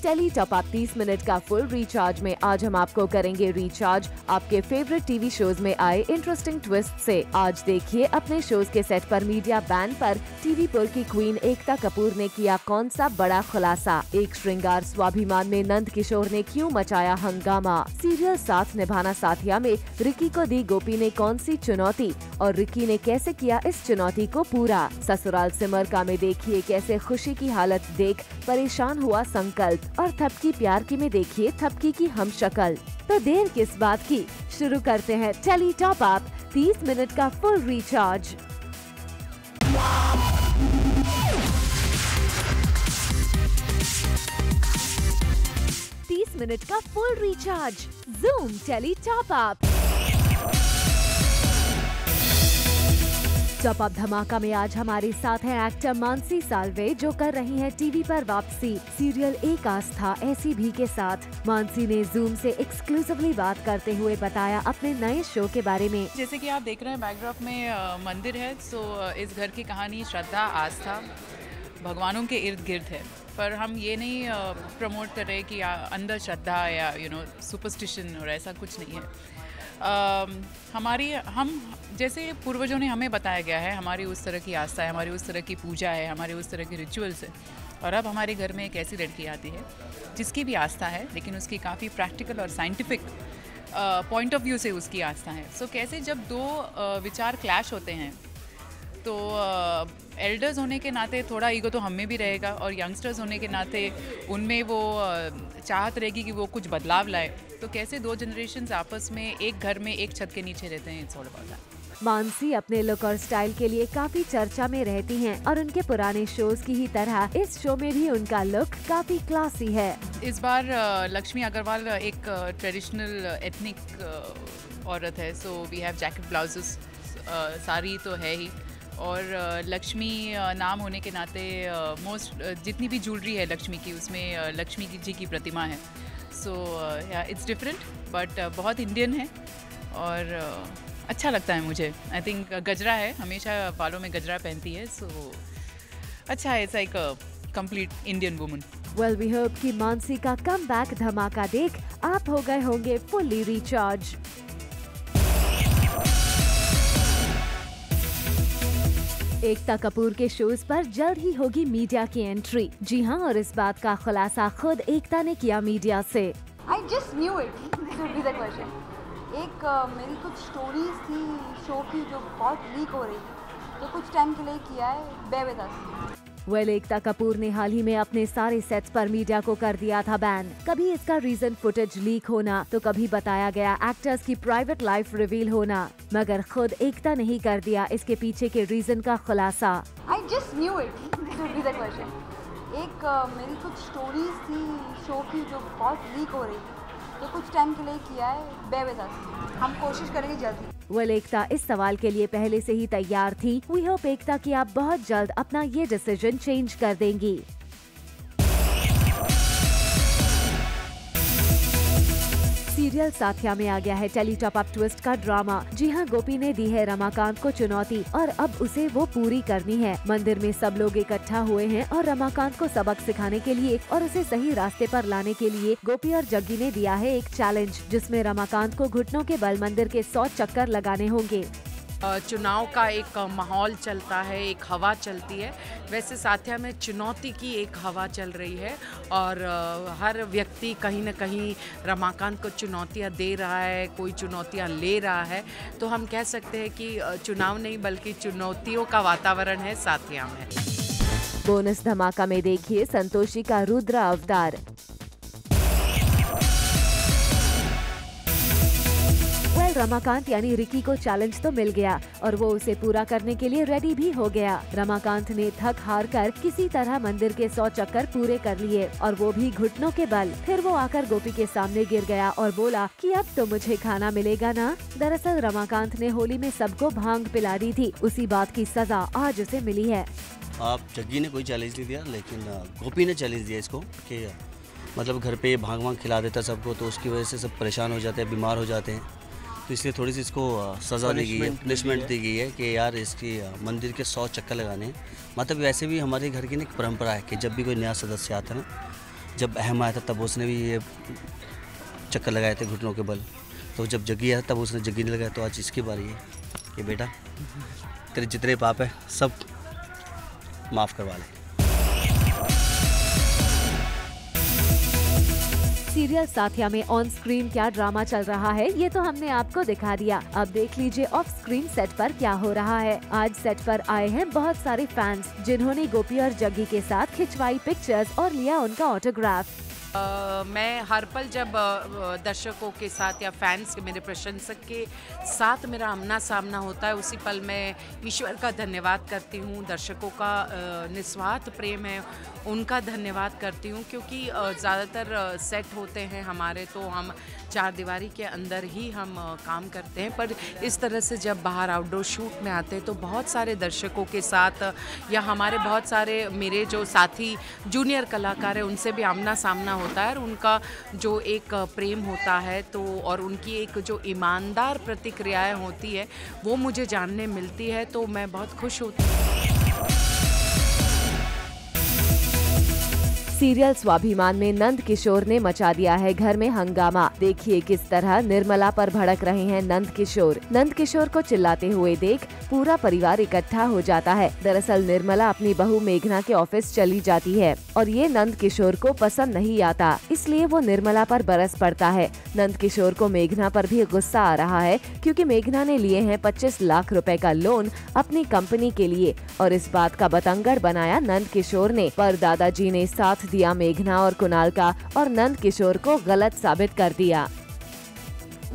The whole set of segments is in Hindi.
टेली टॉप अप 30 मिनट का फुल रिचार्ज में आज हम आपको करेंगे रिचार्ज आपके फेवरेट टीवी शोज में आए इंटरेस्टिंग ट्विस्ट से। आज देखिए अपने शोज के सेट पर मीडिया बैन पर टीवी पर की क्वीन एकता कपूर ने किया कौन सा बड़ा खुलासा। एक श्रृंगार स्वाभिमान में नंद किशोर ने क्यों मचाया हंगामा। सीरियल साथ निभाना साथिया में रिकी को दी गोपी ने कौन सी चुनौती और रिकी ने कैसे किया इस चुनौती को पूरा। ससुराल सिमर का में देखिए कैसे खुशी की हालत देख परेशान हुआ संकल्प और थपकी प्यार की में देखिए थपकी की हम शक्ल। तो देर किस बात की, शुरू करते हैं टेली टॉप अप 30 मिनट का फुल रिचार्ज। मिनट का full recharge zoom tele top up. Top up धमाका में आज हमारे साथ हैं एक्टर मानसी साल्वे जो कर रही हैं टीवी पर वापसी सीरियल एक आस्था ऐसी भी के साथ। मानसी ने जूम से एक्सक्लूसिवली बात करते हुए बताया अपने नए शो के बारे में। जैसे कि आप देख रहे हैं बैकड्रॉप में मंदिर है, सो इस घर की कहानी श्रद्धा आस्था भगवानों के इर्द गिर्द है, पर हम ये नहीं प्रमोट कर रहे कि अंदर श्रद्धा या सुपरस्टिशन और ऐसा कुछ नहीं है। हम जैसे पूर्वजों ने हमें बताया गया है, हमारी उस तरह की आस्था है, हमारी उस तरह की पूजा है, हमारी उस तरह की रिचुअल्स है। और अब हमारे घर में एक ऐसी लड़की आती है जिसकी भी आस्था है लेकिन उसकी काफ़ी प्रैक्टिकल और साइंटिफिक पॉइंट ऑफ व्यू से उसकी आस्था है। सो कैसे जब दो विचार क्लैश होते हैं तो एल्डर्स होने के नाते थोड़ा ईगो तो हम में भी रहेगा और यंगस्टर्स होने के नाते उनमें वो चाहत रहेगी कि वो कुछ बदलाव लाए। तो कैसे दो जनरेशन्स आपस में एक घर में एक छत के नीचे रहते हैं, it's all about that. Mansi अपने लुक और स्टाइल के लिए काफी चर्चा में रहती हैं और उनके पुराने शोज की ही तरह इस शो में भी उनका लुक काफी क्लासी है। इस बार लक्ष्मी अग्रवाल एक ट्रेडिशनल एथनिक औरत है, so we have jacket blouses, sari तो है ही, और लक्ष्मी नाम होने के नाते मोस्ट जितनी भी ज्वेलरी है लक्ष्मी की उसमें लक्ष्मी जी की प्रतिमा है। सो इट्स डिफरेंट बट बहुत इंडियन है और अच्छा लगता है मुझे। आई थिंक गजरा है, हमेशा बालों में गजरा पहनती है, सो अच्छा है, it's like a complete Indian woman. Well we hope कि मानसी का कमबैक धमाका देख आप हो गए होंगे फुल्ली रिचार्ज। एकता कपूर के शोज पर जल्द ही होगी मीडिया की एंट्री। जी हाँ, और इस बात का खुलासा खुद एकता ने किया मीडिया से। I just knew it. This would be the question. एक मेरी कुछ स्टोरीज थी शो की जो बहुत लीक हो रही थी, तो कुछ टाइम के लिए किया है, bear with us. Ekta Kapoor ने हाल ही में अपने सारे सेट्स पर मीडिया को कर दिया था बैन। कभी इसका रीजन फुटेज लीक होना तो कभी बताया गया एक्टर्स की प्राइवेट लाइफ रिवील होना, मगर खुद एकता ने ही कर दिया इसके पीछे के रीजन का खुलासा। I just knew it. This would be the question. एक मेरी कुछ स्टोरीज थी शो की जो बहुत लीक हो रही थी, तो कुछ टाइम के लिए किया है, bear with us. हम कोशिश करेंगे जल्दी। एकता इस सवाल के लिए पहले से ही तैयार थी। वी होप एकता कि आप बहुत जल्द अपना ये डिसीजन चेंज कर देंगी। सीरियल साथिया में आ गया है टेली टॉप अप ट्विस्ट का ड्रामा। जी हाँ, गोपी ने दी है रमाकांत को चुनौती और अब उसे वो पूरी करनी है। मंदिर में सब लोग इकट्ठा हुए हैं और रमाकांत को सबक सिखाने के लिए और उसे सही रास्ते पर लाने के लिए गोपी और जग्गी ने दिया है एक चैलेंज, जिसमें रमाकांत को घुटनों के बल मंदिर के 100 चक्कर लगाने होंगे। चुनाव का एक माहौल चलता है, एक हवा चलती है, वैसे साथिया में चुनौती की एक हवा चल रही है और हर व्यक्ति कहीं न कहीं रमाकांत को चुनौतियां दे रहा है, कोई चुनौतियां ले रहा है। तो हम कह सकते हैं कि चुनाव नहीं बल्कि चुनौतियों का वातावरण है साथिया में। बोनस धमाका में देखिए संतोषी का रुद्र अवतार। रमाकांत यानी रिकी को चैलेंज तो मिल गया और वो उसे पूरा करने के लिए रेडी भी हो गया। रमाकांत ने थक हार कर किसी तरह मंदिर के 100 चक्कर पूरे कर लिए और वो भी घुटनों के बल। फिर वो आकर गोपी के सामने गिर गया और बोला कि अब तो मुझे खाना मिलेगा ना। दरअसल रमाकांत ने होली में सबको भांग पिला दी थी, उसी बात की सजा आज उसे मिली है। आप जग्गी ने कोई चैलेंज नहीं दिया लेकिन गोपी ने चैलेंज दिया इसको कि मतलब घर पे भांग वांग खिला देता सबको, तो उसकी वजह से सब परेशान हो जाते हैं, बीमार हो जाते हैं। तो इसलिए थोड़ी सी इसको सज़ा दी गई है, पनिशमेंट दी गई है कि यार इसकी मंदिर के 100 चक्कर लगाने हैं। मतलब वैसे भी हमारे घर की ना एक परंपरा है कि जब भी कोई नया सदस्य आता है ना जब अहम आया था तब उसने भी ये चक्कर लगाए थे घुटनों के बल, तो जब जग्गी आया तब उसने जग्गी नहीं लगाया। तो आज इसकी बारी है कि बेटा तेरे जितने पाप है सब माफ़ करवा ले। सीरियल साथिया में ऑन स्क्रीन क्या ड्रामा चल रहा है ये तो हमने आपको दिखा दिया। अब देख लीजिए ऑफ स्क्रीन सेट पर क्या हो रहा है। आज सेट पर आए हैं बहुत सारे फैंस जिन्होंने गोपी और जग्गी के साथ खिंचवाई पिक्चर्स और लिया उनका ऑटोग्राफ। मैं हर पल जब दर्शकों के साथ या फैंस के, मेरे प्रशंसक के साथ मेरा आमना सामना होता है, उसी पल मैं ईश्वर का धन्यवाद करती हूँ। दर्शकों का निस्वार्थ प्रेम है, उनका धन्यवाद करती हूँ, क्योंकि ज़्यादातर सेट होते हैं हमारे तो हम चार दीवारी के अंदर ही हम काम करते हैं, पर इस तरह से जब बाहर आउटडोर शूट में आते हैं तो बहुत सारे दर्शकों के साथ या हमारे बहुत सारे मेरे जो साथी जूनियर कलाकार हैं उनसे भी आमना सामना होता है, और उनका जो एक प्रेम होता है तो और उनकी एक जो ईमानदार प्रतिक्रियाएं होती है वो मुझे जानने मिलती है, तो मैं बहुत खुश होती हूँ। सीरियल स्वाभिमान में नंद किशोर ने मचा दिया है घर में हंगामा। देखिए किस तरह निर्मला पर भड़क रहे हैं नंद किशोर। नंद किशोर को चिल्लाते हुए देख पूरा परिवार इकट्ठा हो जाता है। दरअसल निर्मला अपनी बहू मेघना के ऑफिस चली जाती है और ये नंद किशोर को पसंद नहीं आता, इसलिए वो निर्मला पर बरस पड़ता है। नंद किशोर को मेघना पर भी गुस्सा आ रहा है क्योंकि मेघना ने लिए हैं 25 लाख रुपए का लोन अपनी कंपनी के लिए, और इस बात का बतंगड़ बनाया नंद किशोर ने। पर दादाजी ने साथ दिया मेघना और कुणाल का और नंद किशोर को गलत साबित कर दिया।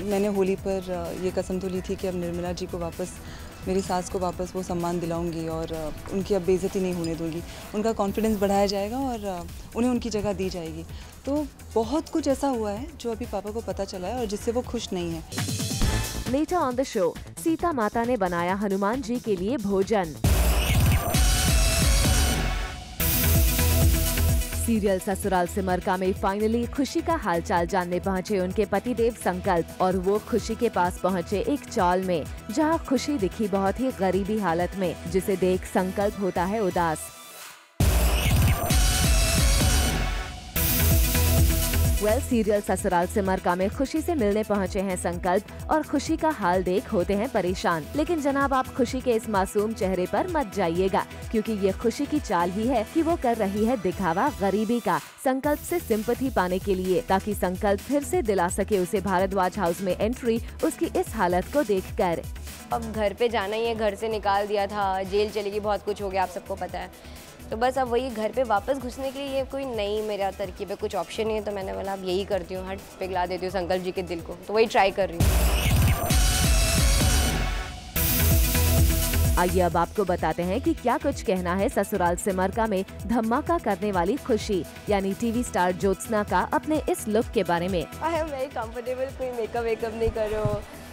मैंने होली पर ये कसम तो ली थी कि अब निर्मला जी को वापस, मेरी सास को वापस वो सम्मान दिलाऊंगी और उनकी अब बेइज्जती नहीं होने दूंगी। उनका कॉन्फिडेंस बढ़ाया जाएगा और उन्हें उनकी जगह दी जाएगी। तो बहुत कुछ ऐसा हुआ है जो अभी पापा को पता चला है और जिससे वो खुश नहीं है। Later on the show, Sita माता ने बनाया हनुमान जी के लिए भोजन। सीरियल ससुराल सिमरका में फाइनली खुशी का हालचाल जानने पहुंचे उनके पतिदेव संकल्प, और वो खुशी के पास पहुंचे एक चॉल में जहां खुशी दिखी बहुत ही गरीबी हालत में, जिसे देख संकल्प होता है उदास। सीरियल ससुराल सिमरका में खुशी से मिलने पहुंचे हैं संकल्प और खुशी का हाल देख होते हैं परेशान। लेकिन जनाब आप खुशी के इस मासूम चेहरे पर मत जाइएगा, क्योंकि ये खुशी की चाल ही है कि वो कर रही है दिखावा गरीबी का संकल्प से सिंपैथी पाने के लिए, ताकि संकल्प फिर से दिला सके उसे भारद्वाज हाउस में एंट्री उसकी इस हालत को देखकर। अब घर पे जाना ही है, घर से निकाल दिया था, जेल चली गई, बहुत कुछ हो गया, आप सबको पता है। तो बस अब वही घर पे वापस घुसने के लिए ये कोई नई मेरा तरकीब है, कुछ ऑप्शन नहीं है, तो मैंने बोला अब यही करती हूँ, हट पिघला देती हूँ संकल्प जी के दिल को, तो वही ट्राई कर रही हूँ। आइए अब आपको बताते हैं कि क्या कुछ कहना है ससुराल सिमरका में धमाका करने वाली खुशी यानी टीवी स्टार ज्योत्सना का अपने इस लुक के बारे में। आई एम वेरी कंफर्टेबल, कोई मेकअप नहीं करो,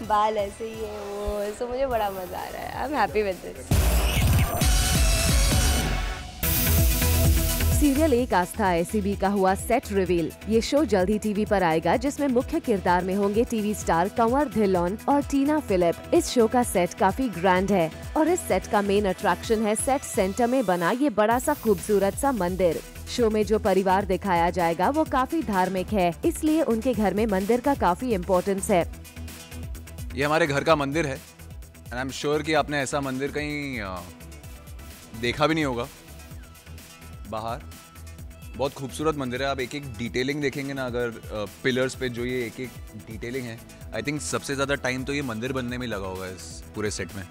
बाल ऐसे ही है वो, सो मुझे बड़ा मजा आ रहा है। I am happy with this. Serial एक आस्था SCB का हुआ सेट रिवील। ये शो जल्द ही टीवी पर आएगा, जिसमें मुख्य किरदार में होंगे टीवी स्टार कंवर धिल्लोन और टीना फिलिप। इस शो का सेट काफी ग्रैंड है और इस सेट का मेन अट्रैक्शन है सेट सेंटर में बना ये बड़ा सा खूबसूरत सा मंदिर। शो में जो परिवार दिखाया जाएगा वो काफी धार्मिक है, इसलिए उनके घर में मंदिर का काफी इम्पोर्टेंस है। ये हमारे घर का मंदिर है एंड आई एम श्योर कि आपने ऐसा मंदिर कहीं देखा भी नहीं होगा बाहर। बहुत खूबसूरत मंदिर है, आप एक एक डिटेलिंग देखेंगे ना, अगर पिलर्स पे जो ये एक एक डिटेलिंग है, आई थिंक सबसे ज़्यादा टाइम तो ये मंदिर बनने में लगा होगा इस पूरे सेट में।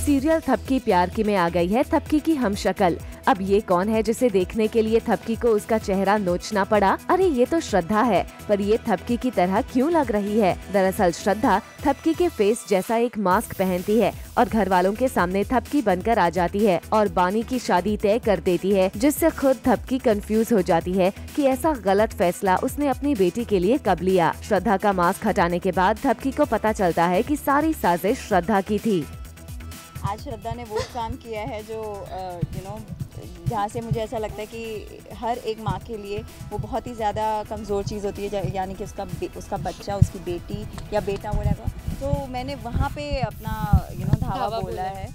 सीरियल थपकी प्यार की में आ गई है थपकी की हमशक्ल। अब ये कौन है जिसे देखने के लिए थपकी को उसका चेहरा नोचना पड़ा? अरे ये तो श्रद्धा है, पर ये थपकी की तरह क्यों लग रही है? दरअसल श्रद्धा थपकी के फेस जैसा एक मास्क पहनती है और घर वालों के सामने थपकी बनकर आ जाती है और बानी की शादी तय कर देती है, जिससे खुद थपकी कंफ्यूज हो जाती है कि ऐसा गलत फैसला उसने अपनी बेटी के लिए कब लिया। श्रद्धा का मास्क हटाने के बाद थपकी को पता चलता है कि सारी साजिश श्रद्धा की थी। आज श्रद्धा ने वो काम किया है जो जहाँ से मुझे ऐसा लगता है कि हर एक माँ के लिए वो बहुत ही ज़्यादा कमज़ोर चीज़ होती है, यानी कि उसका बच्चा, उसकी बेटी या बेटा बोलेगा। तो मैंने वहाँ पे अपना धावा बोला है।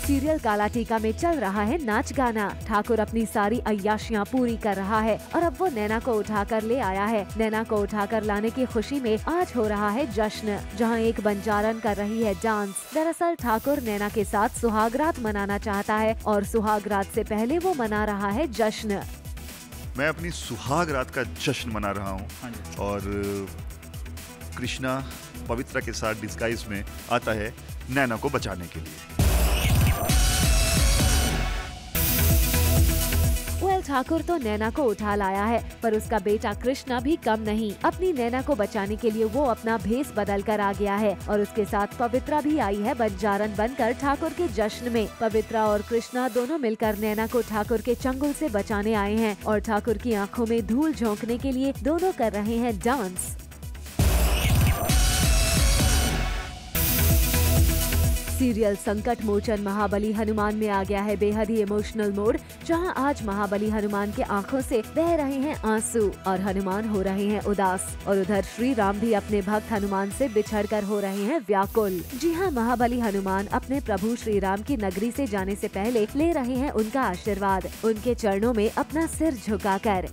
सीरियल काला टीका में चल रहा है नाच गाना। ठाकुर अपनी सारी अय्याशियाँ पूरी कर रहा है और अब वो नैना को उठाकर ले आया है। नैना को उठाकर लाने की खुशी में आज हो रहा है जश्न, जहां एक बंजारन कर रही है डांस। दरअसल ठाकुर नैना के साथ सुहागरात मनाना चाहता है और सुहागरात से पहले वो मना रहा है जश्न। मैं अपनी सुहागरात का जश्न मना रहा हूँ और कृष्णा पवित्रा के साथ डिस्गाइज में आता है नैना को बचाने के लिए। ठाकुर तो नैना को उठा लाया है, पर उसका बेटा कृष्णा भी कम नहीं। अपनी नैना को बचाने के लिए वो अपना भेस बदल कर आ गया है और उसके साथ पवित्रा भी आई है बंजारन बनकर ठाकुर के जश्न में। पवित्रा और कृष्णा दोनों मिलकर नैना को ठाकुर के चंगुल से बचाने आए हैं और ठाकुर की आंखों में धूल झोंकने के लिए दोनों कर रहे हैं डांस। सीरियल संकट मोचन महाबली हनुमान में आ गया है बेहद ही इमोशनल मोड, जहां आज महाबली हनुमान के आंखों से बह रहे हैं आंसू और हनुमान हो रहे हैं उदास। और उधर श्री राम भी अपने भक्त हनुमान से बिछड़कर हो रहे हैं व्याकुल। जी हां, महाबली हनुमान अपने प्रभु श्री राम की नगरी से जाने से पहले ले रहे हैं उनका आशीर्वाद, उनके चरणों में अपना सिर झुकाकर।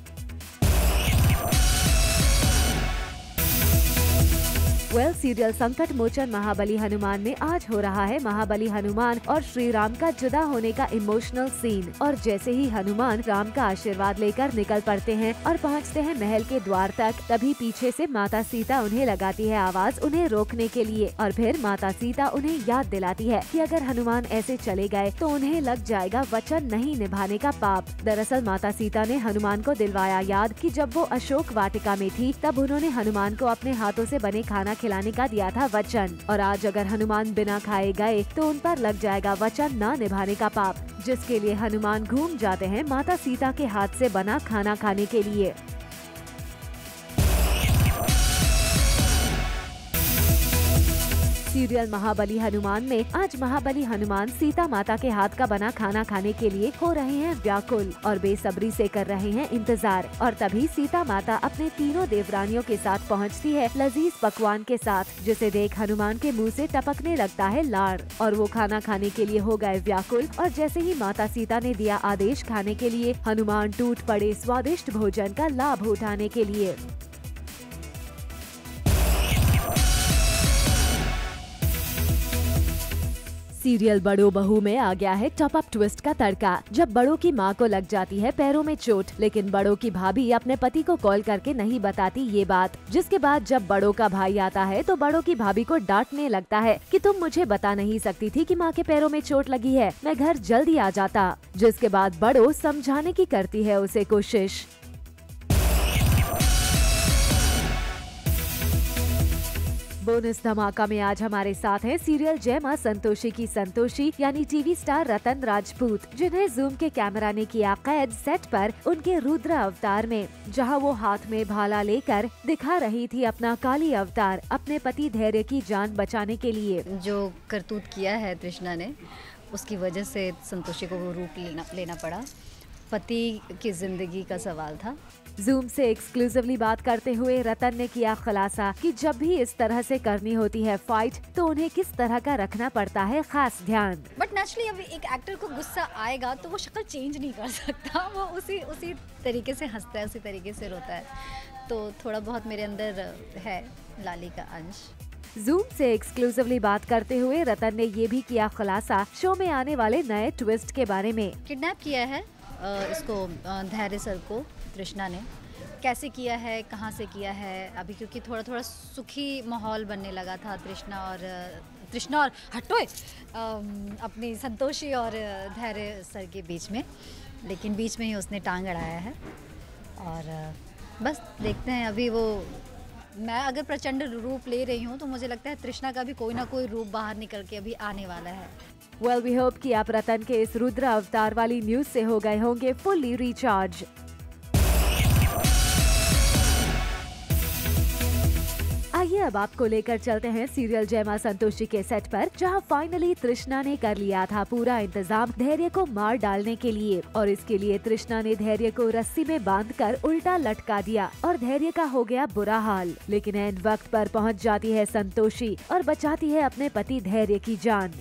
सीरियल संकट मोचन महाबली हनुमान में आज हो रहा है महाबली हनुमान और श्री राम का जुदा होने का इमोशनल सीन। और जैसे ही हनुमान राम का आशीर्वाद लेकर निकल पड़ते हैं और पहुंचते हैं महल के द्वार तक, तभी पीछे से माता सीता उन्हें लगाती है आवाज उन्हें रोकने के लिए। और फिर माता सीता उन्हें याद दिलाती है कि अगर हनुमान ऐसे चले गए तो उन्हें लग जाएगा वचन नहीं निभाने का पाप। दरअसल माता सीता ने हनुमान को दिलवाया याद कि जब वो अशोक वाटिका में थी तब उन्होंने हनुमान को अपने हाथों से बने खाना खिलाने का दिया था वचन, और आज अगर हनुमान बिना खाए गए तो उन पर लग जाएगा वचन न निभाने का पाप, जिसके लिए हनुमान घूम जाते हैं माता सीता के हाथ से बना खाना खाने के लिए। सीरियल महाबली हनुमान में आज महाबली हनुमान सीता माता के हाथ का बना खाना खाने के लिए हो रहे हैं व्याकुल और बेसब्री से कर रहे हैं इंतजार। और तभी सीता माता अपने तीनों देवरानियों के साथ पहुंचती है लजीज पकवान के साथ, जिसे देख हनुमान के मुंह से टपकने लगता है लाड़ और वो खाना खाने के लिए हो गए व्याकुल। और जैसे ही माता सीता ने दिया आदेश खाने के लिए, हनुमान टूट पड़े स्वादिष्ट भोजन का लाभ उठाने के लिए। सीरियल बड़ो बहू में आ गया है टॉप अप ट्विस्ट का तड़का, जब बड़ों की मां को लग जाती है पैरों में चोट, लेकिन बड़ों की भाभी अपने पति को कॉल करके नहीं बताती ये बात। जिसके बाद जब बड़ों का भाई आता है तो बड़ों की भाभी को डांटने लगता है कि तुम मुझे बता नहीं सकती थी कि माँ के पैरों में चोट लगी है, मैं घर जल्दी आ जाता। जिसके बाद बड़ों समझाने की करती है उसे कोशिश। बोनस धमाका में आज हमारे साथ हैं सीरियल जय मां संतोषी की संतोषी यानी टीवी स्टार रतन राजपूत, जिन्हें जूम के कैमरा ने किया कैद सेट पर उनके रुद्र अवतार में, जहां वो हाथ में भाला लेकर दिखा रही थी अपना काली अवतार अपने पति धैर्य की जान बचाने के लिए। जो करतूत किया है तृष्णा ने, उसकी वजह से संतोषी को वो रूप लेना पड़ा। पति की जिंदगी का सवाल था। जूम से एक्सक्लूसिवली बात करते हुए रतन ने किया खुलासा कि जब भी इस तरह से करनी होती है फाइट तो उन्हें किस तरह का रखना पड़ता है खास ध्यान। बट नेचुरली अब एक एक्टर को गुस्सा आएगा तो वो शक्ल चेंज नहीं कर सकता, वो उसी तरीके से हंसता है, उसी तरीके से रोता है, तो थोड़ा बहुत मेरे अंदर है लाली का अंश। जूम से एक्सक्लूसिवली बात करते हुए रतन ने ये भी किया खुलासा शो में आने वाले नए ट्विस्ट के बारे में। किडनैप किया है इसको धैर्य सर को तृष्णा ने, कैसे किया है, कहाँ से किया है अभी, क्योंकि थोड़ा सुखी माहौल बनने लगा था तृष्णा और हटोए अपनी संतोषी और धैर्य सर के बीच में, लेकिन बीच में ही उसने टांग अड़ाया है। और बस देखते हैं अभी वो, मैं अगर प्रचंड रूप ले रही हूँ तो मुझे लगता है तृष्णा का भी कोई ना कोई रूप बाहर निकल के अभी आने वाला है। Well, we hope कि आप रतन के इस रुद्र अवतार वाली न्यूज से हो गए होंगे फुल्ली रिचार्ज। आइए अब आपको लेकर चलते हैं सीरियल जय मां संतोषी के सेट पर, जहां फाइनली तृष्णा ने कर लिया था पूरा इंतजाम धैर्य को मार डालने के लिए। और इसके लिए तृष्णा ने धैर्य को रस्सी में बांधकर उल्टा लटका दिया और धैर्य का हो गया बुरा हाल। लेकिन ऐन वक्त पर पहुंच जाती है संतोषी और बचाती है अपने पति धैर्य की जान।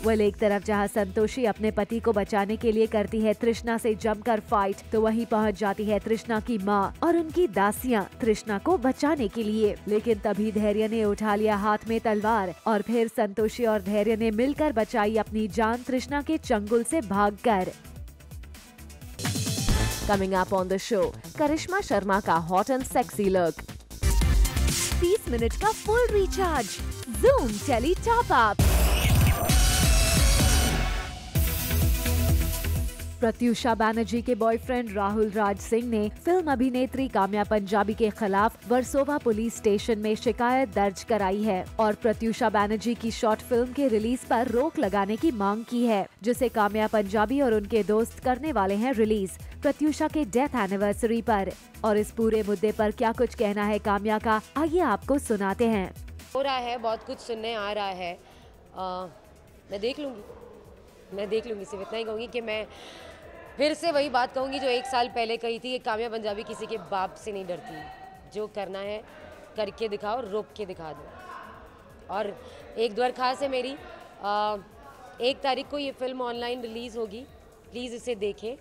वेल एक तरफ जहां संतोषी अपने पति को बचाने के लिए करती है तृष्णा से जमकर फाइट, तो वहीं पहुंच जाती है तृष्णा की मां और उनकी दासियां तृष्णा को बचाने के लिए। लेकिन तभी धैर्य ने उठा लिया हाथ में तलवार और फिर संतोषी और धैर्य ने मिलकर बचाई अपनी जान तृष्णा के चंगुल से भागकर। Coming up on the show, Karishma Sharma का hot and sexy look, 30 minute का full recharge, Zoom tele top up. Pratyusha Banerjee के बॉयफ्रेंड राहुल राज सिंह ने फिल्म अभिनेत्री काम्या पंजाबी के खिलाफ वर्सोवा पुलिस स्टेशन में शिकायत दर्ज कराई है और प्रत्युषा बैनर्जी की शॉर्ट फिल्म के रिलीज पर रोक लगाने की मांग की है, जिसे काम्या पंजाबी और उनके दोस्त करने वाले हैं रिलीज प्रत्युषा के डेथ एनिवर्सरी पर। और इस पूरे मुद्दे पर क्या कुछ कहना है काम्या का, आइए आपको सुनाते हैं। हो रहा है, बहुत कुछ सुनने आ रहा है, मैं देख लूँगी, सिर्फ इतना ही कहूँगी कि मैं फिर से वही बात कहूँगी जो 1 साल पहले कही थी कि काम्या पंजाबी किसी के बाप से नहीं डरती, जो करना है करके दिखाओ, रोक के दिखा दो। और एक दरख्वास्त है मेरी, 1 तारीख को ये फिल्म ऑनलाइन रिलीज़ होगी, प्लीज़ इसे देखें।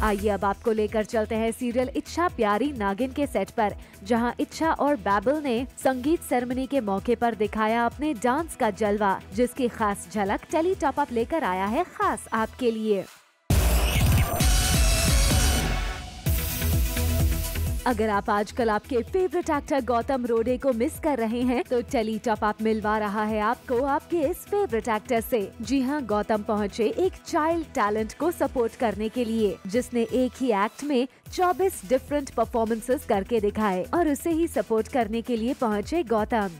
आइए अब आपको लेकर चलते हैं सीरियल इच्छा प्यारी नागिन के सेट पर, जहां इच्छा और बैबल ने संगीत सेरेमनी के मौके पर दिखाया अपने डांस का जलवा, जिसकी खास झलक टेली टॉप अप लेकर आया है खास आपके लिए। अगर आप आजकल आपके फेवरेट एक्टर गौतम रोडे को मिस कर रहे हैं, तो टेली टॉप अप मिलवा रहा है आपको आपके इस फेवरेट एक्टर से। जी हां, गौतम पहुंचे एक चाइल्ड टैलेंट को सपोर्ट करने के लिए, जिसने एक ही एक्ट में 24 डिफरेंट परफॉर्मेंसेस करके दिखाए और उसे ही सपोर्ट करने के लिए पहुंचे गौतम।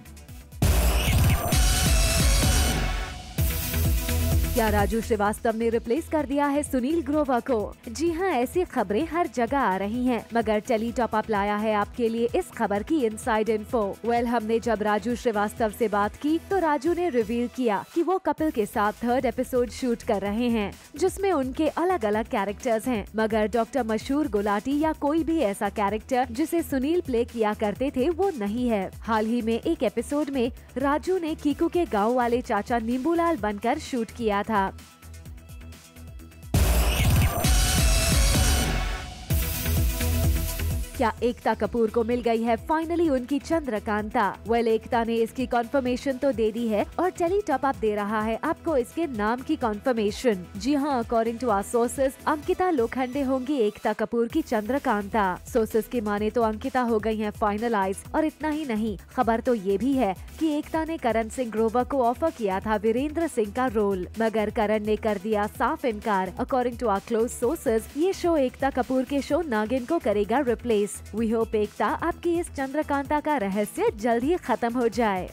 क्या राजू श्रीवास्तव ने रिप्लेस कर दिया है सुनील ग्रोवर को? जी हां, ऐसी खबरें हर जगह आ रही हैं, मगर टेली टॉप अप लाया है आपके लिए इस खबर की इनसाइड इन्फो। हमने जब राजू श्रीवास्तव से बात की तो राजू ने रिवील किया कि वो कपिल के साथ 3rd एपिसोड शूट कर रहे हैं, जिसमें उनके अलग अलग कैरेक्टर्स हैं, मगर डॉक्टर मशहूर गुलाटी या कोई भी ऐसा कैरेक्टर जिसे सुनील प्ले किया करते थे वो नहीं है। हाल ही में एक एपिसोड में राजू ने कीकू के गाँव वाले चाचा नींबूलाल बनकर शूट किया था। क्या एकता कपूर को मिल गई है फाइनली उनकी चंद्रकांता? एकता ने इसकी कंफर्मेशन तो दे दी है और टेली टॉप अप दे रहा है आपको इसके नाम की कंफर्मेशन। जी हां, according to our sources, Ankita Lokhande होंगी एकता कपूर की चंद्रकांता। सोर्सेज की माने तो अंकिता हो गई है फाइनलाइज, और इतना ही नहीं, खबर तो ये भी है कि एकता ने करण सिंह ग्रोवर को ऑफर किया था वीरेंद्र सिंह का रोल, मगर करण ने कर दिया साफ इनकार। According to our close sources, ये शो एकता कपूर के शो नागिन को करेगा रिप्लेस। वी होप एकता आपकी इस चंद्रकांता का रहस्य जल्द ही खत्म हो जाए।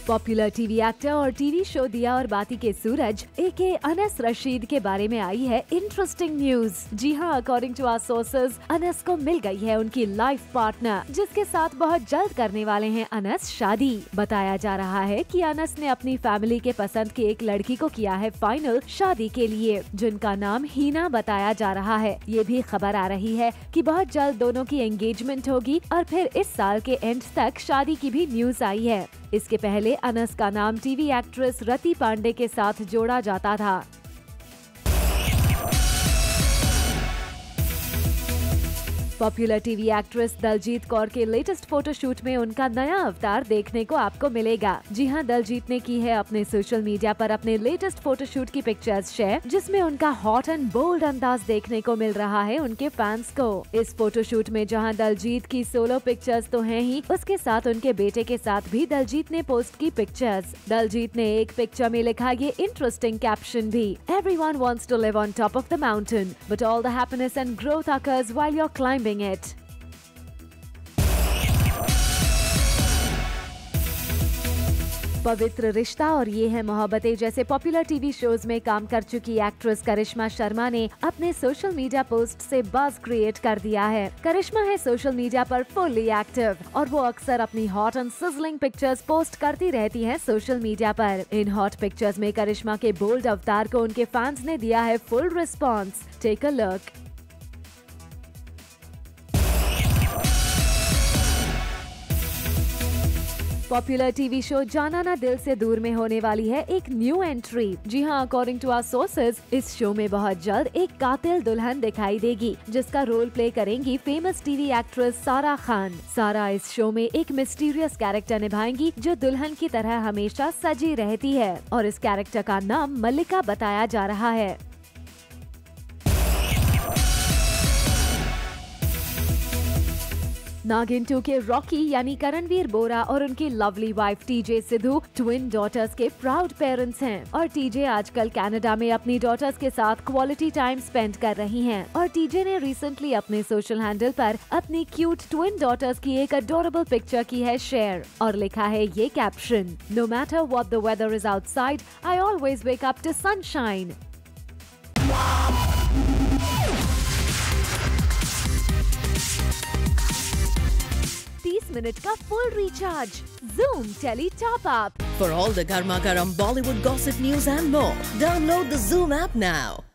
पॉपुलर टीवी एक्टर और टीवी शो दिया और बाती के सूरज एके अनस रशीद के बारे में आई है इंटरेस्टिंग न्यूज। जी हां, according to our sources, Anas को मिल गई है उनकी लाइफ पार्टनर, जिसके साथ बहुत जल्द करने वाले हैं अनस शादी। बताया जा रहा है कि अनस ने अपनी फैमिली के पसंद की एक लड़की को किया है फाइनल शादी के लिए, जिनका नाम हीना बताया जा रहा है। ये भी खबर आ रही है कि बहुत जल्द दोनों की एंगेजमेंट होगी और फिर इस साल के एंड तक शादी की भी न्यूज आई है। इसके पहले अनस का नाम टीवी एक्ट्रेस रति पांडे के साथ जोड़ा जाता था। Popular TV actress Daljeet Kaur के लेटेस्ट फोटोशूट में उनका नया अवतार देखने को आपको मिलेगा। जी हां, दलजीत ने की है अपने सोशल मीडिया पर अपने लेटेस्ट फोटोशूट की पिक्चर्स शेयर, जिसमें उनका हॉट एंड बोल्ड अंदाज देखने को मिल रहा है उनके फैंस को। इस फोटोशूट में जहां दलजीत की सोलो पिक्चर्स तो हैं ही, उसके साथ उनके बेटे के साथ भी दलजीत ने पोस्ट की पिक्चर्स। दलजीत ने एक पिक्चर में लिखा ये इंटरेस्टिंग कैप्शन भी, everyone wants to live on top of the mountain, but all the happiness and growth occurs while you're climbing it. पवित्र रिश्ता और ये है मोहब्बतें जैसे पॉपुलर टीवी शोज में काम कर चुकी एक्ट्रेस करिश्मा शर्मा ने अपने सोशल मीडिया पोस्ट से बज़ क्रिएट कर दिया है। करिश्मा है सोशल मीडिया पर फुल्ली एक्टिव और वो अक्सर अपनी hot and sizzling pictures post करती रहती हैं सोशल मीडिया पर। इन हॉट पिक्चर्स में करिश्मा के बोल्ड अवतार को उनके फैंस ने दिया है full response. Take a look. Popular TV show Jaana Na दिल से दूर में होने वाली है एक न्यू एंट्री। जी हाँ, अकॉर्डिंग टू आवर सोर्सेज, इस शो में बहुत जल्द एक कातिल दुल्हन दिखाई देगी, जिसका रोल प्ले करेंगी famous TV actress Sara Khan. सारा इस शो में एक मिस्टीरियस कैरेक्टर निभाएंगी जो दुल्हन की तरह हमेशा सजी रहती है और इस कैरेक्टर का नाम मल्लिका बताया जा रहा है। नागिन 2 के रॉकी यानी करणवीर बोरा और उनकी lovely wife TJ Sidhu twin daughters के प्राउड पेरेंट्स हैं और टीजे आजकल कनाडा में अपनी डॉटर्स के साथ क्वालिटी टाइम स्पेंड कर रही हैं और टीजे ने रिसेंटली अपने सोशल हैंडल पर अपनी क्यूट ट्विन डॉटर्स की एक अडोरेबल पिक्चर की है शेयर और लिखा है ये caption, no matter what the weather is outside, I always wake up to sunshine. 30 minute का full recharge, Zoom Tele Top Up. For all the Garma Garam Bollywood gossip news and more, download the Zoom app now.